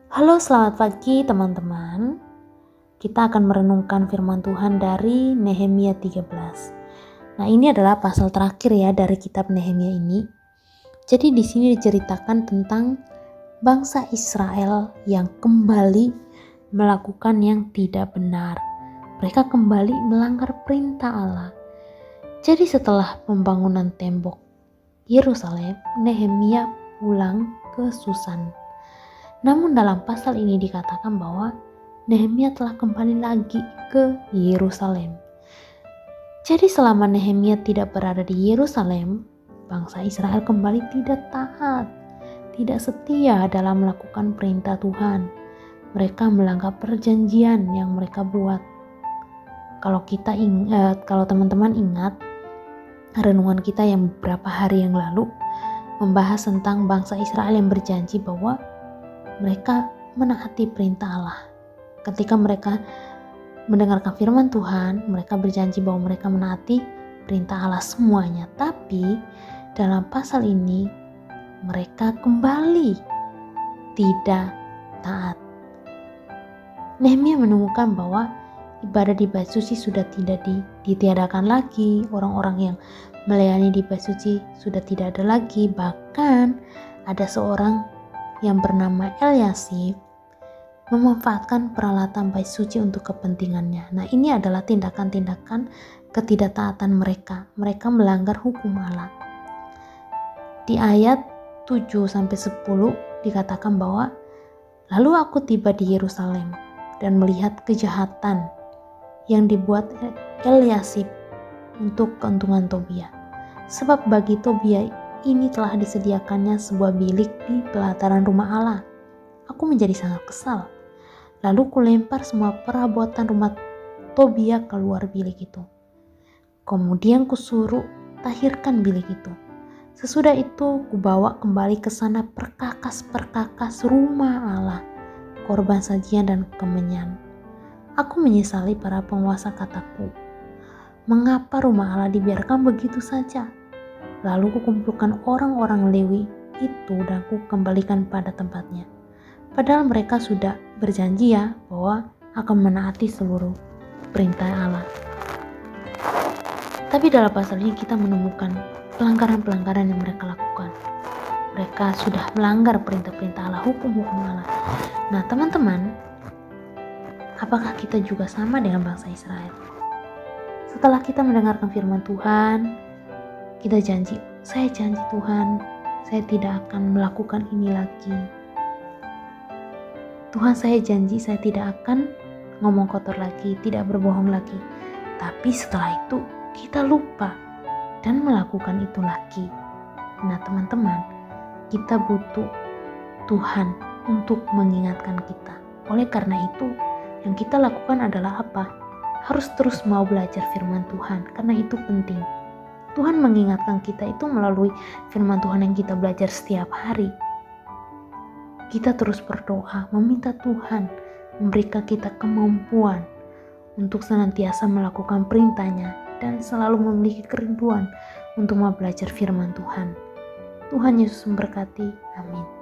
Halo, selamat pagi teman-teman. Kita akan merenungkan firman Tuhan dari Nehemia 13. Nah, ini adalah pasal terakhir ya dari kitab Nehemia ini. Jadi di sini diceritakan tentang bangsa Israel yang kembali melakukan yang tidak benar. Mereka kembali melanggar perintah Allah. Jadi setelah pembangunan tembok Yerusalem, Nehemia pulang ke Susan. Namun dalam pasal ini dikatakan bahwa Nehemia telah kembali lagi ke Yerusalem. Jadi selama Nehemia tidak berada di Yerusalem, bangsa Israel kembali tidak taat, tidak setia dalam melakukan perintah Tuhan. Mereka melanggar perjanjian yang mereka buat. Kalau teman-teman ingat, renungan kita yang beberapa hari yang lalu membahas tentang bangsa Israel yang berjanji bahwa mereka menaati perintah Allah. Ketika mereka mendengarkan firman Tuhan, mereka berjanji bahwa mereka menaati perintah Allah semuanya. Tapi dalam pasal ini mereka kembali tidak taat. Nehemia menemukan bahwa ibadah di bait suci sudah tidak ditiadakan lagi. Orang-orang yang melayani di bait suci sudah tidak ada lagi. Bahkan ada seorang yang bernama Eliasib memanfaatkan peralatan bait suci untuk kepentingannya. Nah, ini adalah tindakan-tindakan ketidaktaatan mereka. Mereka melanggar hukum Allah. Di ayat 7-10 dikatakan bahwa lalu aku tiba di Yerusalem dan melihat kejahatan yang dibuat Eliasib untuk keuntungan Tobia. Sebab bagi Tobia ini telah disediakannya sebuah bilik di pelataran rumah Allah. Aku menjadi sangat kesal. Lalu kulempar semua perabotan rumah Tobia keluar bilik itu. Kemudian kusuruh tahirkan bilik itu. Sesudah itu kubawa kembali ke sana perkakas-perkakas rumah Allah, korban sajian dan kemenyan. Aku menyesali para penguasa kataku. Mengapa rumah Allah dibiarkan begitu saja? Lalu kukumpulkan orang-orang Lewi itu dan kukembalikan pada tempatnya. Padahal mereka sudah berjanji ya bahwa akan menaati seluruh perintah Allah. Tapi dalam pasal ini kita menemukan pelanggaran-pelanggaran yang mereka lakukan. Mereka sudah melanggar perintah-perintah Allah, hukum-hukum Allah. Nah teman-teman, apakah kita juga sama dengan bangsa Israel? Setelah kita mendengarkan firman Tuhan, kita saya janji Tuhan, saya tidak akan melakukan ini lagi. Tuhan, saya janji saya tidak akan ngomong kotor lagi, tidak berbohong lagi. Tapi setelah itu kita lupa dan melakukan itu lagi. Nah teman-teman, kita butuh Tuhan untuk mengingatkan kita. Oleh karena itu, yang kita lakukan adalah apa? Harus terus mau belajar firman Tuhan, karena itu penting. Tuhan mengingatkan kita itu melalui firman Tuhan yang kita belajar setiap hari. Kita terus berdoa, meminta Tuhan memberikan kita kemampuan untuk senantiasa melakukan perintahnya dan selalu memiliki kerinduan untuk mau belajar firman Tuhan. Tuhan Yesus memberkati. Amin.